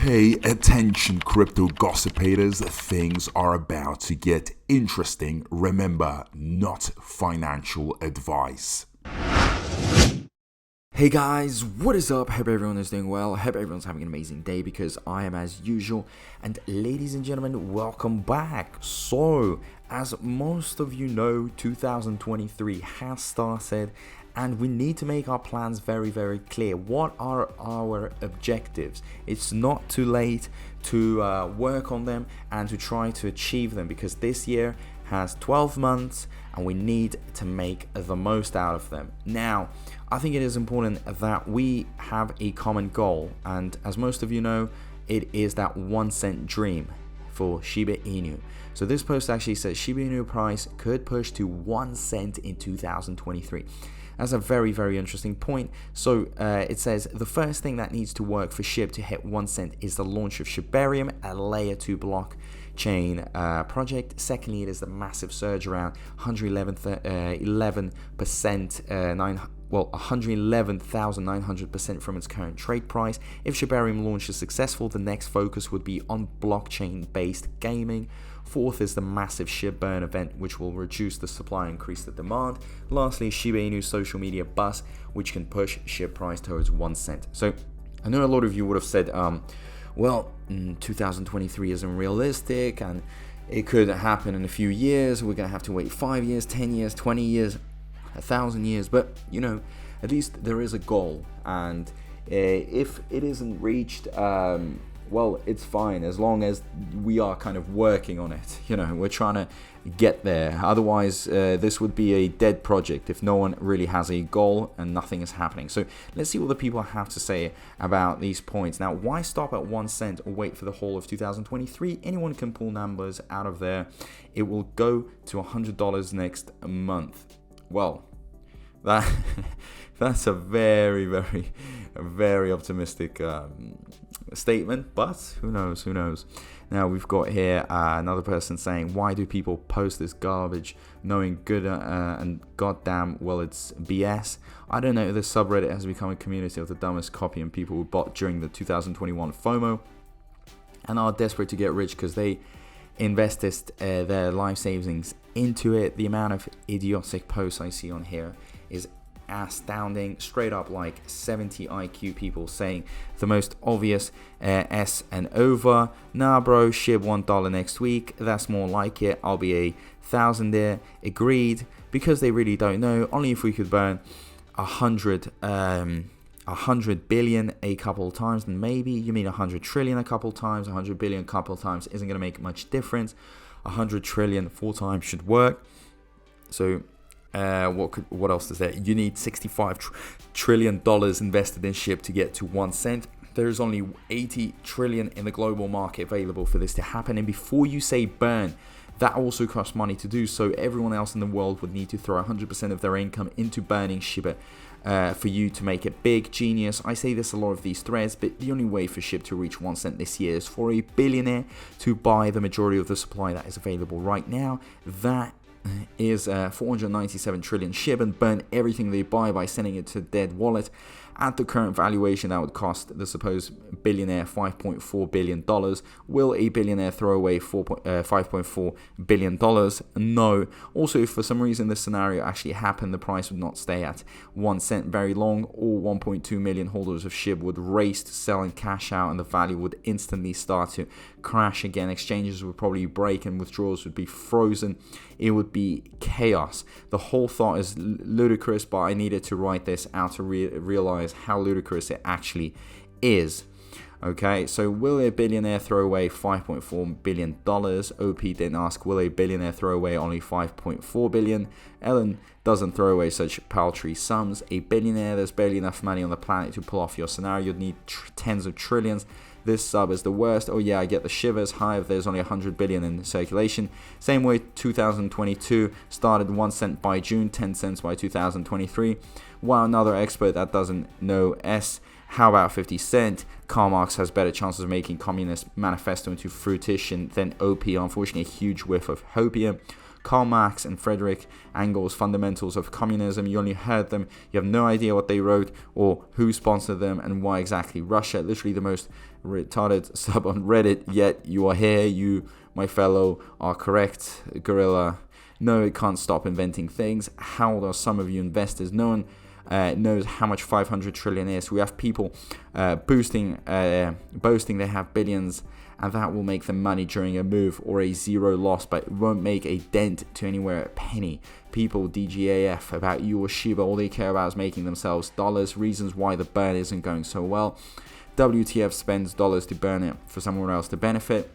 Hey, attention crypto gossipators, things are about to get interesting. Remember, not financial advice. Hey guys, what is up? Hope everyone is doing well. Hope everyone's having an amazing day because I am as usual. And ladies and gentlemen, welcome back. So, as most of you know, 2023 has started and we need to make our plans very, very clear. What are our objectives? It's not too late to work on them and to try to achieve them because this year has 12 months and we need to make the most out of them. Now, I think it is important that we have a common goal, and as most of you know, it is that 1 cent dream for Shiba Inu. So this post actually says Shiba Inu price could push to 1 cent in 2023. That's a very, very interesting point. So it says the first thing that needs to work for SHIB to hit 1 cent is the launch of Shibarium, a layer 2 blockchain project. Secondly, it is the massive surge around 111,900% from its current trade price. If Shibarium launch is successful, the next focus would be on blockchain-based gaming. Fourth is the massive SHIB burn event, which will reduce the supply and increase the demand. Lastly, Shiba Inu social media buzz, which can push SHIB price towards 1 cent. So I know a lot of you would have said, well, 2023 isn't realistic and it could happen in a few years. We're going to have to wait 5 years, 10 years, 20 years, 1,000 years. But, you know, at least there is a goal. And if it isn't reached, well, it's fine as long as we are kind of working on it. You know, we're trying to get there. Otherwise, this would be a dead project if no one really has a goal and nothing is happening. So let's see what the people have to say about these points. Now, why stop at 1 cent or wait for the whole of 2023? Anyone can pull numbers out of there. It will go to $100 next month. Well, that's a very, very, very optimistic statement, but who knows? Now we've got here another person saying, why do people post this garbage knowing good and goddamn well it's BS? I don't know, this subreddit has become a community of the dumbest copy and people who bought during the 2021 FOMO and are desperate to get rich because they invested their life savings into it. The amount of idiotic posts I see on here is astounding. Straight up, like 70 IQ people saying the most obvious S and over. Nah bro, SHIB $1 next week, that's more like it. I'll be 1,000 there. Agreed, because they really don't know. Only if we could burn 100 billion a couple of times, then maybe. You mean 100 trillion a couple of times? 100 billion a couple of times isn't going to make much difference. 100 trillion 4 times should work. So what else is there? You need $65 trillion invested in SHIB to get to 1 cent. There's only 80 trillion in the global market available for this to happen. And before you say burn, that also costs money to do. So everyone else in the world would need to throw 100% of their income into burning Shiba for you to make it big. Genius. I say this a lot of these threads, but the only way for SHIB to reach 1 cent this year is for a billionaire to buy the majority of the supply that is available right now. That is 497 trillion SHIB and burn everything they buy by sending it to a dead wallet. At the current valuation, that would cost the supposed billionaire $5.4 billion. Will a billionaire throw away $5.4 billion? No. Also, if for some reason this scenario actually happened, the price would not stay at 1 cent very long. All 1.2 million holders of SHIB would race to sell and cash out, and the value would instantly start to crash again. Exchanges would probably break and withdrawals would be frozen. It would be chaos. The whole thought is ludicrous, but I needed to write this out to realize how ludicrous it actually is. Okay, so will a billionaire throw away $5.4 billion? OP didn't ask, will a billionaire throw away only $5.4 billion? Ellen doesn't throw away such paltry sums. A billionaire, there's barely enough money on the planet to pull off your scenario. You'd need tens of trillions. This sub is the worst. Oh yeah, I get the shivers. High if there's only 100 billion in circulation. Same way 2022 started 1 cent by June, 10 cents by 2023. Wow, another expert that doesn't know S. How about 50 Cent? Karl Marx has better chances of making Communist Manifesto into fruition than OP. Unfortunately, a huge whiff of hopium. Karl Marx and Frederick Engels' Fundamentals of Communism. You only heard them. You have no idea what they wrote or who sponsored them and why exactly. Russia, literally the most retarded sub on Reddit, yet you are here. You, my fellow, are correct, Gorilla. No, it can't stop inventing things. How are some of you investors? No one knows how much 500 trillion is. We have people boasting they have billions, and that will make them money during a move or a zero loss, but it won't make a dent to anywhere a penny. People DGAF about you or Shiba, all they care about is making themselves dollars. Reasons why the burn isn't going so well. WTF spends dollars to burn it for someone else to benefit.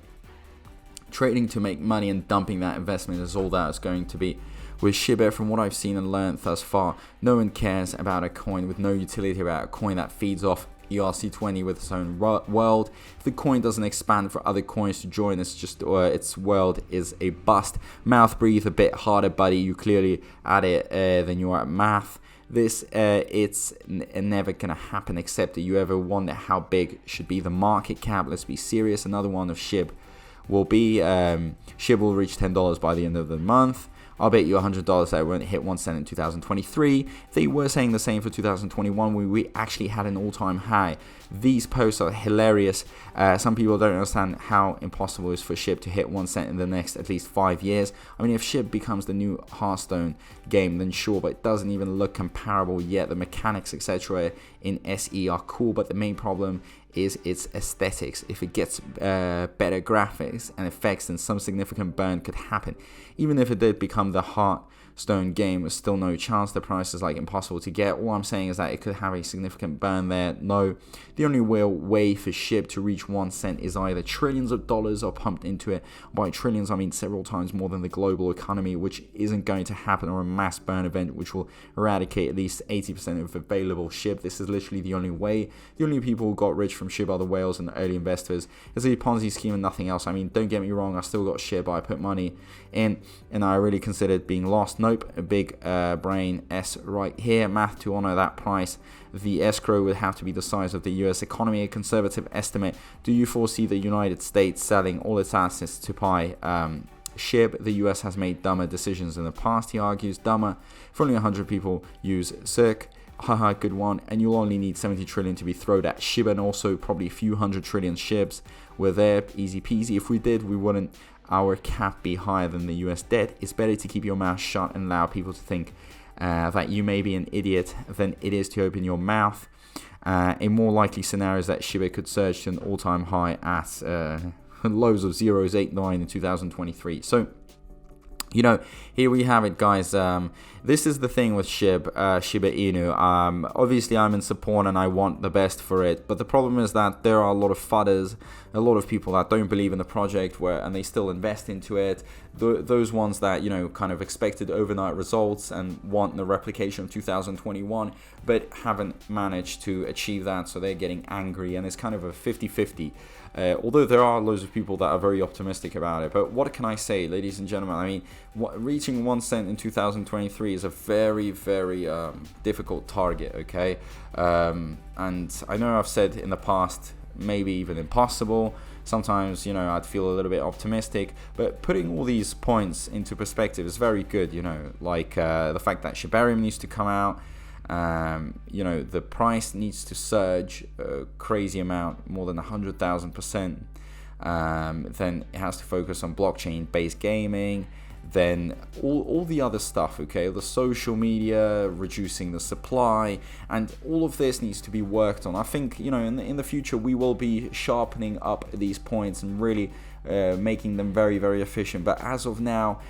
Trading to make money and dumping that investment is all that is going to be. With Shiba, from what I've seen and learned thus far, no one cares about a coin with no utility, about a coin that feeds off ERC20 with its own world. If the coin doesn't expand for other coins to join, it's just its world is a bust. Mouth breathe a bit harder, buddy. You clearly at it than you are at math. This it's never gonna happen, except that you ever wonder how big should be the market cap. Let's be serious. Another one of SHIB will be SHIB will reach $10 by the end of the month. I'll bet you $100 that it won't hit 1 cent in 2023. They were saying the same for 2021 when we actually had an all-time high. These posts are hilarious. Some people don't understand how impossible it is for SHIB to hit 1 cent in the next at least 5 years. I mean, if SHIB becomes the new Hearthstone game, then sure, but it doesn't even look comparable yet. The mechanics, etc. in SE are cool, but the main problem is its aesthetics. If it gets better graphics and effects, then some significant burn could happen. Even if it did become the Hearthstone game, there's still no chance. The price is like impossible to get. All I'm saying is that it could have a significant burn there. No, the only real way for SHIB to reach 1 cent is either trillions of dollars are pumped into it. By trillions, I mean several times more than the global economy, which isn't going to happen, or a mass burn event which will eradicate at least 80% of available SHIB. This is literally the only way. The only people who got rich from SHIB are the whales and the early investors. It's a Ponzi scheme and nothing else. I mean, don't get me wrong, I still got SHIB. I put money in and I really considered being lost. Nope, a big brain S right here. Math to honor that price. The escrow would have to be the size of the US economy. A conservative estimate. Do you foresee the United States selling all its assets to buy SHIB? The US has made dumber decisions in the past, he argues. Dumber. If only 100 people use CIRC. Haha, good one. And you'll only need 70 trillion to be thrown at Shiba, and also probably a few 100 trillion SHIBs were there. Easy peasy. If we did, we wouldn't our cap be higher than the US debt. It's better to keep your mouth shut and allow people to think that you may be an idiot than it is to open your mouth. A more likely scenario is that Shiba could surge to an all-time high at lows of zeros 8.9 in 2023. So, you know, here we have it, guys. This is the thing with Shiba Inu. Obviously, I'm in support and I want the best for it. But the problem is that there are a lot of fudders, a lot of people that don't believe in the project and they still invest into it. Those ones that, you know, kind of expected overnight results and want the replication of 2021, but haven't managed to achieve that. So they're getting angry, and it's kind of a 50-50. Although there are loads of people that are very optimistic about it. But what can I say, ladies and gentlemen? I mean, reaching 1 cent in 2023 is a very, very difficult target, okay? And I know I've said in the past, maybe even impossible. Sometimes, you know, I'd feel a little bit optimistic. But putting all these points into perspective is very good, you know. Like the fact that Shibarium needs to come out. You know, the price needs to surge a crazy amount, more than 100,000%. Then it has to focus on blockchain-based gaming. Then all the other stuff, okay, the social media, reducing the supply, and all of this needs to be worked on. I think, you know, in the future we will be sharpening up these points and really making them very, very efficient. But as of now,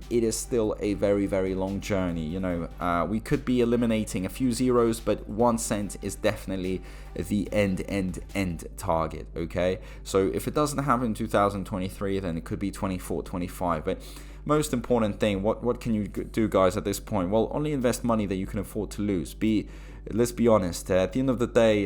it is still a very, very long journey. You know, we could be eliminating a few zeros, but 1 cent is definitely the end target, okay? So if it doesn't happen in 2023, then it could be 24, 25. But most important thing, what can you do, guys, at this point? Well, only invest money that you can afford to lose. Let's be honest, at the end of the day,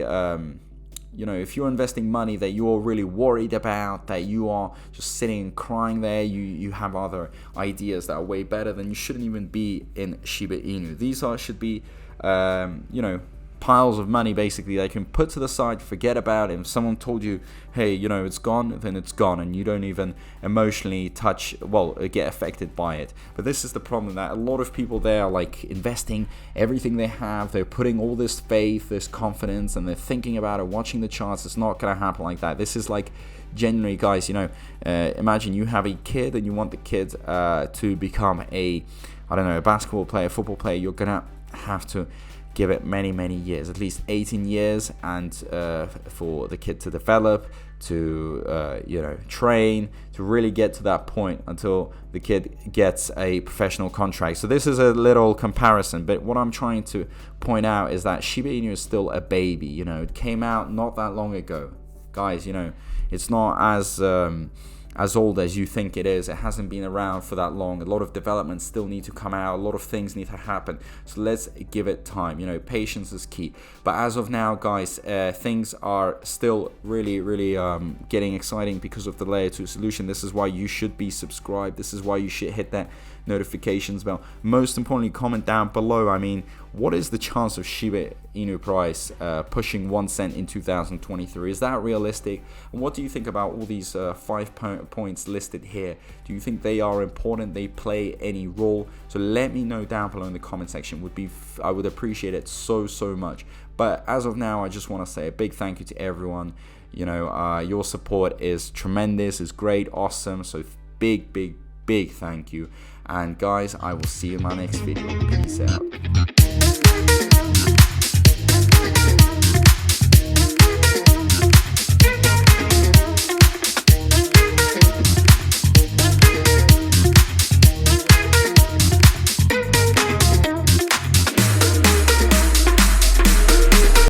you know, if you're investing money that you're really worried about, that you are just sitting and crying there, you have other ideas that are way better, then you shouldn't even be in Shiba Inu. These should be, you know, piles of money basically they can put to the side, forget about it. If someone told you, hey, you know, it's gone, then it's gone, and you don't even emotionally get affected by it. But this is the problem, that a lot of people there are like investing everything they have, they're putting all this faith, this confidence, and they're thinking about it, watching the charts. It's not going to happen like that. This is like, genuinely, guys, you know, imagine you have a kid and you want the kid to become a basketball player, football player. You're gonna have to give it many years, at least 18 years, and for the kid to develop, to train, to really get to that point until the kid gets a professional contract. So this is a little comparison, but what I'm trying to point out is that Shiba Inu is still a baby. You know, it came out not that long ago, guys. You know, it's not as old as you think it is. It hasn't been around for that long. A lot of developments still need to come out. A lot of things need to happen. So let's give it time. You know, patience is key. But as of now, guys, things are still really getting exciting because of the layer 2 solution. This is why you should be subscribed. This is why you should hit that notifications bell. Most importantly, comment down below. I mean, what is the chance of Shiba Inu price pushing 1 cent in 2023? Is that realistic? And what do you think about all these 5 points listed here? Do you think they are important? They play any role? So let me know down below in the comment section. I would appreciate it so much. But as of now, I just want to say a big thank you to everyone. You know, your support is tremendous, is great, awesome. So big thank you. And guys, I will see you in my next video. Peace out.